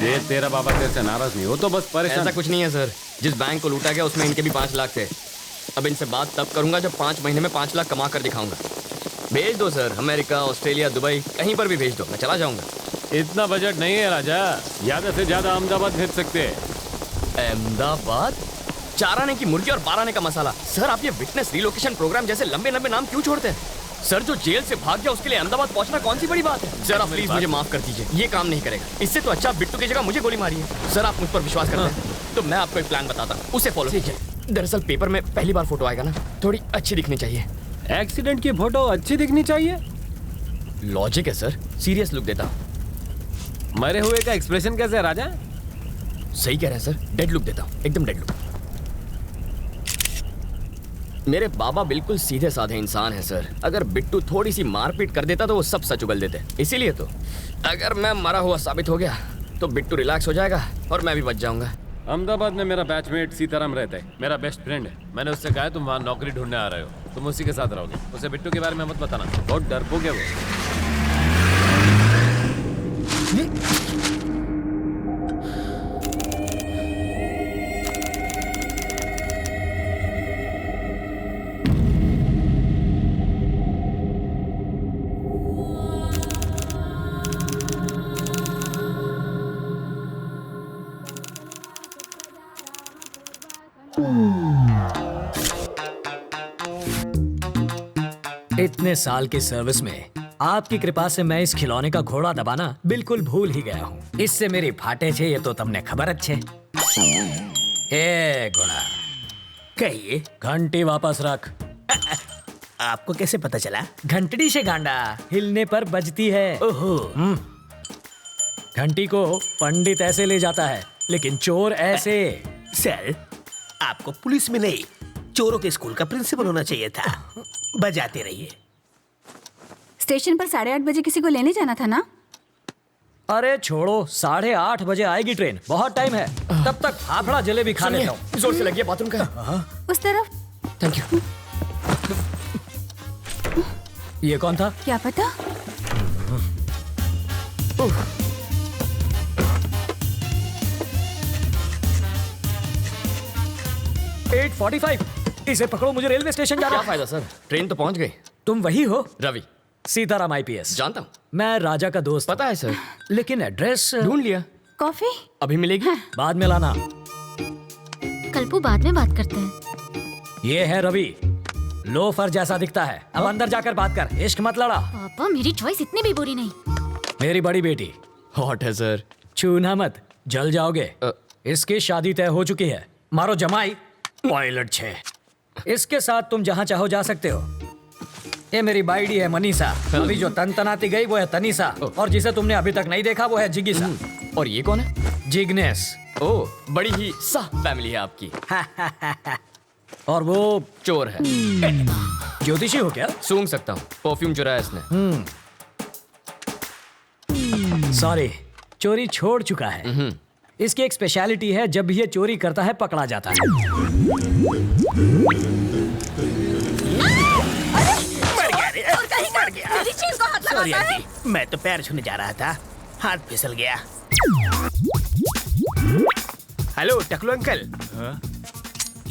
ये तेरा बाबा तेरे से नाराज नहीं हो तो बस परेशान। ऐसा कुछ नहीं है सर, जिस बैंक को लूटा गया उसमें इनके भी 5 लाख थे। अब इनसे बात तब करूंगा जब 5 महीने में 5 लाख कमा कर दिखाऊंगा। भेज दो सर, अमेरिका, ऑस्ट्रेलिया, दुबई, कहीं पर भी भेज दो, मैं चला जाऊंगा। इतना बजट नहीं है राजा, ज्यादा से ज्यादा अहमदाबाद भेज सकते हैं। अहमदाबाद? 4 आने की मुर्गी और 12 आने का मसाला। सर आप ये विटनेस रिलोकेशन प्रोग्राम जैसे लंबे लंबे नाम क्यों छोड़ते हैं? सर जो जेल से भाग गया उसके लिए अहमदाबाद पहुंचना कौन सी बड़ी बात है? सर आप प्लीज मुझे माफ कर दीजिए, ये काम नहीं करेगा। इससे तो अच्छा बिट्टू की जगह मुझे गोली मारी है। सर आप मुझ पर विश्वास करते हैं तो मैं आपको एक प्लान बताता हूँ, उसे फॉलो कीजिए। दरअसल पेपर में पहली बार फोटो आएगा ना, थोड़ी अच्छी दिखनी चाहिए। एक्सीडेंट की फोटो अच्छी दिखनी चाहिए? लॉजिक है सर, सीरियस लुक देता हूँ। मरे हुए का एक्सप्रेशन कैसे है राजा? सही कह रहे हैं सर, डेड लुक देता हूँ, एकदम डेड लुक। मेरे बाबा बिल्कुल सीधे साधे इंसान हैं सर। अगर बिट्टू थोड़ी सी मारपीट कर देता तो वो सब सच उगल देते। इसीलिए तो अगर मैं मरा हुआ साबित हो गया तो बिट्टू रिलैक्स हो जाएगा और मैं भी बच जाऊंगा। अहमदाबाद में मेरा बैचमेट सीताराम रहता है, मेरा बेस्ट फ्रेंड है। मैंने उससे कहा तुम वहाँ नौकरी ढूंढने आ रहे हो, तुम उसी के साथ रहोगे। उसे बिट्टू के बारे में मत बताना, बहुत डरपोक है वो। इतने साल की सर्विस में आपकी कृपा से मैं इस खिलौने का घोड़ा दबाना बिल्कुल भूल ही गया हूँ। इससे मेरी फाटे छे ये तो तुमने खबर अच्छे। ए घोड़ा, कहिए, घंटी वापस रख। आपको कैसे पता चला? घंटड़ी से गांडा हिलने पर बजती है। ओहो, घंटी को पंडित ऐसे ले जाता है लेकिन चोर ऐसे। सर आपको पुलिस में नहीं चोरों के स्कूल का प्रिंसिपल होना चाहिए था। बजाते रहिए। स्टेशन पर 8:30 बजे किसी को लेने जाना था ना? अरे छोड़ो, 8:30 बजे आएगी ट्रेन, बहुत टाइम है। तब तक फाफड़ा जलेबी खा लेता हूँ। जोर से लगी बाथरूम का। उस तरफ। Thank you. ये कौन था? क्या पता। 8:45। इसे पकड़ो, मुझे रेलवे स्टेशन जाना क्या है। फायदा सर, ट्रेन तो पहुंच गई। तुम वही हो? रवि। सीताराम आईपीएस। जानता हूँ। मैं राजा का दोस्त। पता है सर, लेकिन एड्रेस ढूंढ लिया। कॉफी अभी मिलेगी? बाद में लाना। कल्पू बाद में बात करते हैं। ये है रवि, लोफर जैसा दिखता है। अब अंदर जाकर बात कर, इश्क मत लड़ा। पापा मेरी चॉइस इतनी भी बुरी नहीं। मेरी बड़ी बेटी। हॉट है सर। छूना मत, जल जाओगे। इसकी शादी तय हो चुकी है। मारो जमाई पायलट 6। इसके साथ तुम जहाँ चाहो जा सकते हो। ये मेरी बाइडी है मनीषा। अभी जो तनतनाती गई वो है तनीषा, और जिसे तुमने अभी तक नहीं देखा वो है जिगिसा। और ये कौन है? जिग्नेस। ओह, बड़ी ही सा फैमिली है आपकी। और वो चोर है। ज्योतिषी हो क्या? सूंघ सकता हूँ, परफ्यूम चुराया इसने। सॉरी, चोरी छोड़ चुका है। इसकी एक स्पेशलिटी है, जब भी ये चोरी करता है पकड़ा जाता है। मर गया। मेरी चीज को हाथ सॉरी लगाता है। आंटी, मैं तो पैर छूने जा रहा था, हाथ फिसल गया। हेलो टकलू अंकल।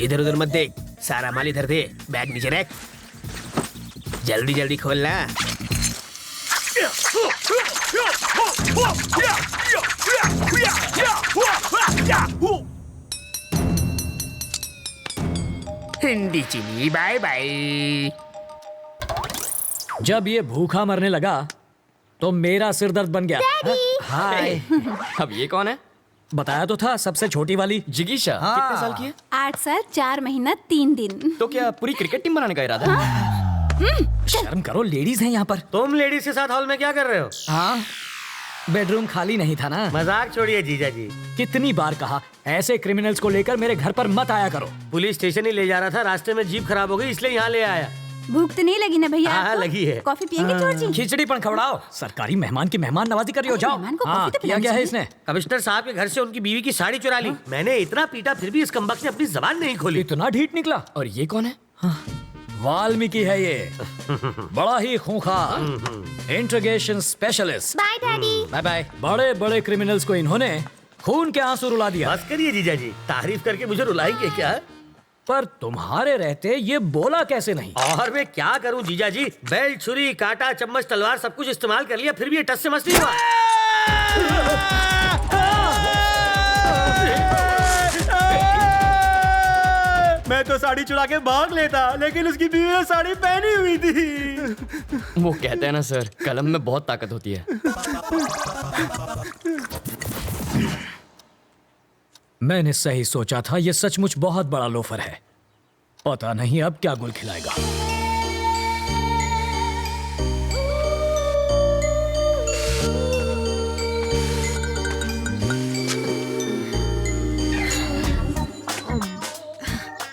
इधर उधर मत देख, सारा माल इधर दे, बैग नीचे रख। जल्दी जल्दी खोलना। हिंदी चीनी बाय बाय। जब ये भूखा मरने लगा तो मेरा सिर दर्द बन गया। हाय। अब ये कौन है? बताया तो था, सबसे छोटी वाली। जिगीशा। हाँ। कितने साल की है? 8 साल 4 महीना 3 दिन। तो क्या पूरी क्रिकेट टीम बनाने का इरादा है? शर्म करो, लेडीज हैं यहाँ पर। तुम लेडीज के साथ हॉल में क्या कर रहे हो? हाँ, बेडरूम खाली नहीं था ना। मजाक छोड़िए जीजा जी। कितनी बार कहा, ऐसे क्रिमिनल्स को लेकर मेरे घर पर मत आया करो। पुलिस स्टेशन ही ले जा रहा था, रास्ते में जीप खराब हो गई इसलिए यहाँ ले आया। भूख तो नहीं लगी ना भैया? हाँ, आपको? लगी है। कॉफी पियेंगे चोर जी? खिचड़ी पण खवड़ाओ। सरकारी मेहमान की मेहमान नवाजी करियो। जाओ। मेहमान को हाँ, कॉफी तो किया पिलानी गया है चाहिए। इसने। कमिश्नर साहब के घर से उनकी बीवी की साड़ी चुरा ली। मैंने इतना पीटा फिर भी इस कमबख्त ने अपनी जबान नहीं खोली। इतना ढीठ निकला। और ये कौन है? वाल्मीकि है ये, बड़ा ही खूंखार interrogation specialist. Bye daddy. Bye bye. बड़े बड़े क्रिमिनल्स को इन्होंने खून के आंसू रुला दिया। बस करिए जीजा जी, तारीफ करके मुझे रुलाएंगे क्या? पर तुम्हारे रहते ये बोला कैसे नहीं? और मैं क्या करूं जीजा जी, बेल्ट, छुरी, कांटा, चम्मच, तलवार सब कुछ इस्तेमाल कर लिया, फिर भी ये टस से मस नहीं हुआ। मैं तो साड़ी चुरा के भाग लेता, लेकिन उसकी बीवी ने साड़ी पहनी हुई थी। वो कहते हैं ना सर, कलम में बहुत ताकत होती है। मैंने सही सोचा था, ये सचमुच बहुत बड़ा लोफर है। पता नहीं अब क्या गुल खिलाएगा।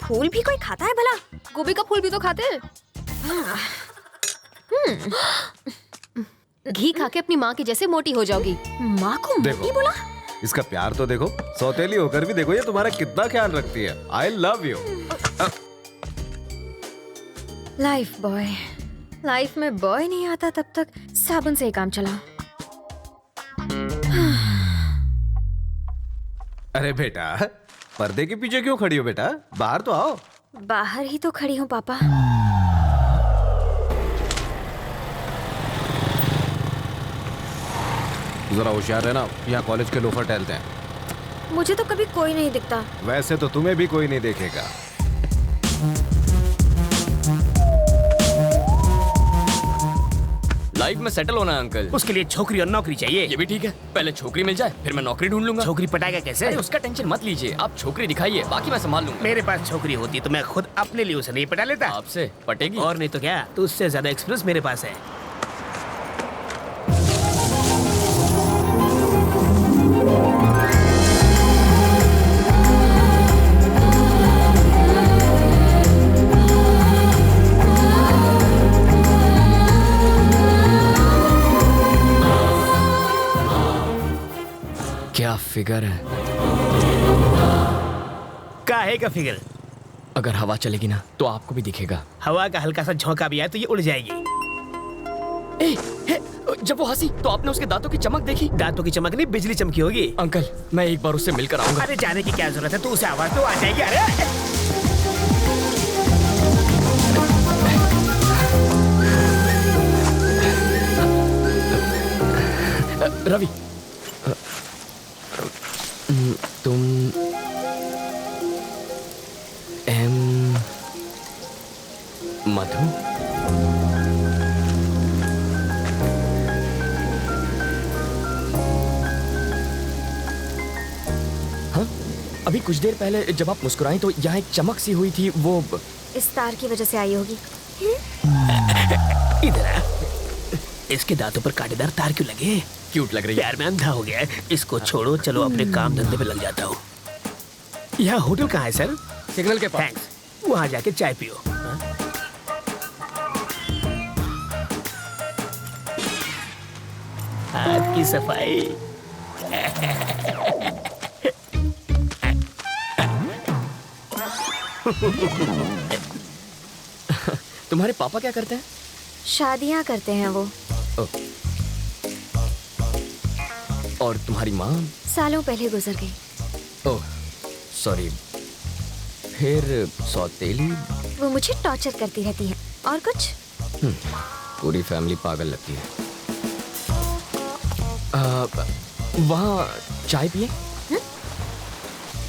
फूल भी कोई खाता है भला? गोभी का फूल भी तो खाते हैं। घी खा के अपनी माँ की जैसे मोटी हो जाओगी। माँ को मोटी बोला? इसका प्यार तो देखो, सौतेली होकर भी देखो ये तुम्हारा कितना ख्याल रखती है। I love you. Life boy, life में बॉय नहीं आता तब तक साबुन से ही काम चला। अरे बेटा, पर्दे के पीछे क्यों खड़ी हो बेटा? बाहर तो आओ। बाहर ही तो खड़ी हूँ पापा। जरा होशियार रहना, यहाँ कॉलेज के लोफर टहलते हैं। मुझे तो कभी कोई नहीं दिखता। वैसे तो तुम्हें भी कोई नहीं देखेगा। लाइफ में सेटल होना है अंकल। उसके लिए छोकरी और नौकरी चाहिए। ये भी ठीक है, पहले छोकरी मिल जाए फिर मैं नौकरी ढूंढ लूंगा। छोकरी पटाएगा कैसे? अरे उसका टेंशन मत लीजिए, आप छोकरी दिखाइए, बाकी मैं संभाल लूंगा। मेरे पास छोकरी होती तो मैं खुद अपने लिए उसे नहीं पटा लेता। आपसे पटेगी? और नहीं तो क्या, तो उससे ज्यादा एक्सपीरियंस मेरे पास है। क्या फिगर है? काहे का फिगर? अगर हवा चलेगी ना तो आपको भी दिखेगा। हवा का हल्का सा झोंका भी आए तो ये उड़ जाएगी। जब वो हंसी तो आपने उसके दांतों की चमक देखी? दांतों की चमक नहीं, बिजली चमकी होगी। अंकल मैं एक बार उससे मिलकर आऊंगा। अरे जाने की क्या जरूरत है, तू उसे आवाज तो आ जाएगी। अरे रवि, तुम मधु? हाँ, अभी कुछ देर पहले जब आप मुस्कुराई तो यहाँ एक चमक सी हुई थी, वो इस तार की वजह से आई होगी। इधर आ। इसके दांतों पर कांटेदार तार क्यों लगे? क्यूट लग रही है। प्यार में अंधा हो गया है। इसको छोड़ो, चलो अपने काम धंधे पे लग जाता हूँ। यहाँ होटल कहाँ है सर? सिग्नल के पास। थैंक्स। वहाँ जाके चाय पियो। हाथ की सफाई। तुम्हारे पापा क्या करते हैं? शादियाँ करते हैं वो। और तुम्हारी माँ? सालों पहले गुजर गई। Oh sorry. फिर सौतेली? वो मुझे टॉर्चर करती रहती है। और कुछ? पूरी फैमिली पागल लगती है। वहाँ चाय पिए?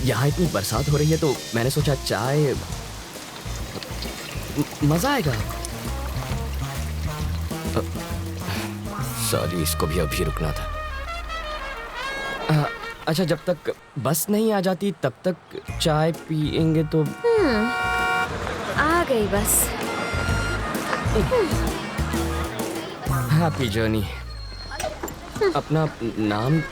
यहाँ इतनी बरसात हो रही है तो मैंने सोचा चाय मजा आएगा। सॉरी, इसको भी अभी रुकना था। अच्छा, जब तक बस नहीं आ जाती तब तक चाय पिएंगे तो? आ गई बस। Happy journey. अपना नाम?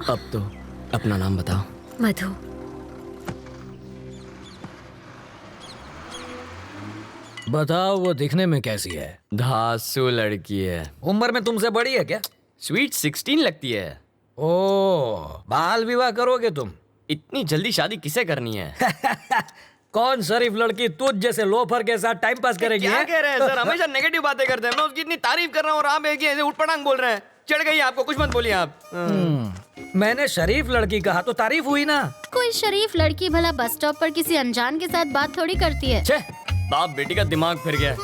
अब तो अपना नाम बताओ। मधु। बताओ वो दिखने में कैसी है? धासु लड़की है। उम्र में तुमसे बड़ी है क्या? स्वीट 16 लगती है। ओ, बाल विवाह करोगे तुम? इतनी जल्दी शादी किसे करनी है? कौन शरीफ लड़की तुझ जैसे लोफर के साथ टाइम पास करेगी? क्या है? कह रहे हैं सर? हमेशा नेगेटिव बातें करते हैं। मैं उसकी इतनी तारीफ कर रहा हूँ और आप एक ही ऐसे उठपटांग बोल रहे हैं। चढ़ गई आपको, कुछ मत बोलिए आप। मैंने शरीफ लड़की कहा तो तारीफ हुई ना। कोई शरीफ लड़की भला बस स्टॉप पर किसी अनजान के साथ बात थोड़ी करती है। छे, बाप बेटी का दिमाग फिर गया।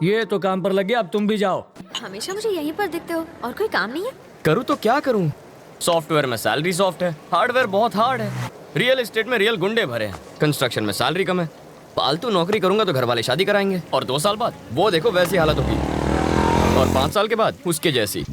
ये तो काम पर लग गया, अब तुम भी जाओ। हमेशा मुझे यहीं पर दिखते हो और कोई काम नहीं है? करूँ तो क्या करूँ? सॉफ्टवेयर में सैलरी सॉफ्ट है, हार्डवेयर बहुत हार्ड है, रियल एस्टेट में रियल गुंडे भरे हैं, कंस्ट्रक्शन में सैलरी कम है। फालतू नौकरी करूंगा तो घर वाले शादी कराएंगे और 2 साल बाद वो देखो वैसी हालत होगी और 5 साल के बाद उसके जैसी।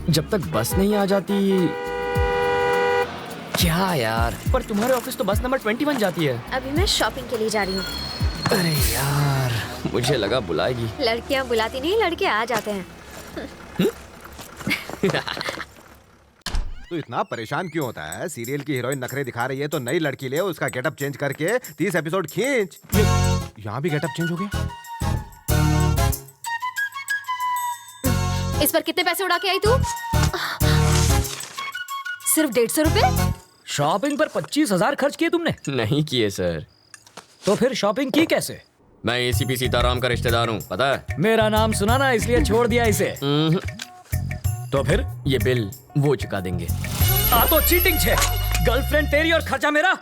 जब तक बस नहीं आ जाती। क्या यार, पर तुम्हारे ऑफिस तो बस नंबर 21 जाती है। अभी मैं शॉपिंग के लिए जा रही हूँ। अरे यार, मुझे लगा बुलाएगी। लड़कियाँ बुलाती नहीं, लड़के आ जाते हैं। तू इतना परेशान क्यों होता है? सीरियल की हीरोइन नखरे दिखा रही है तो नई लड़की ले, उसका गेटअप चेंज करके 30 एपिसोड खींच। यहाँ भी गेटअप चेंज हो गया। इस पर कितने पैसे उड़ा के आई तू? सिर्फ 150 रुपए? शॉपिंग पर 25,000 खर्च किए तुमने? नहीं किए सर। तो फिर शॉपिंग की कैसे? मैं एसीपी सीताराम का रिश्तेदार हूँ, पता है? मेरा नाम सुना ना, इसलिए छोड़ दिया इसे। तो फिर ये बिल वो चुका देंगे। आ तो चीटिंग छे। गर्लफ्रेंड तेरी और खर्चा मेरा।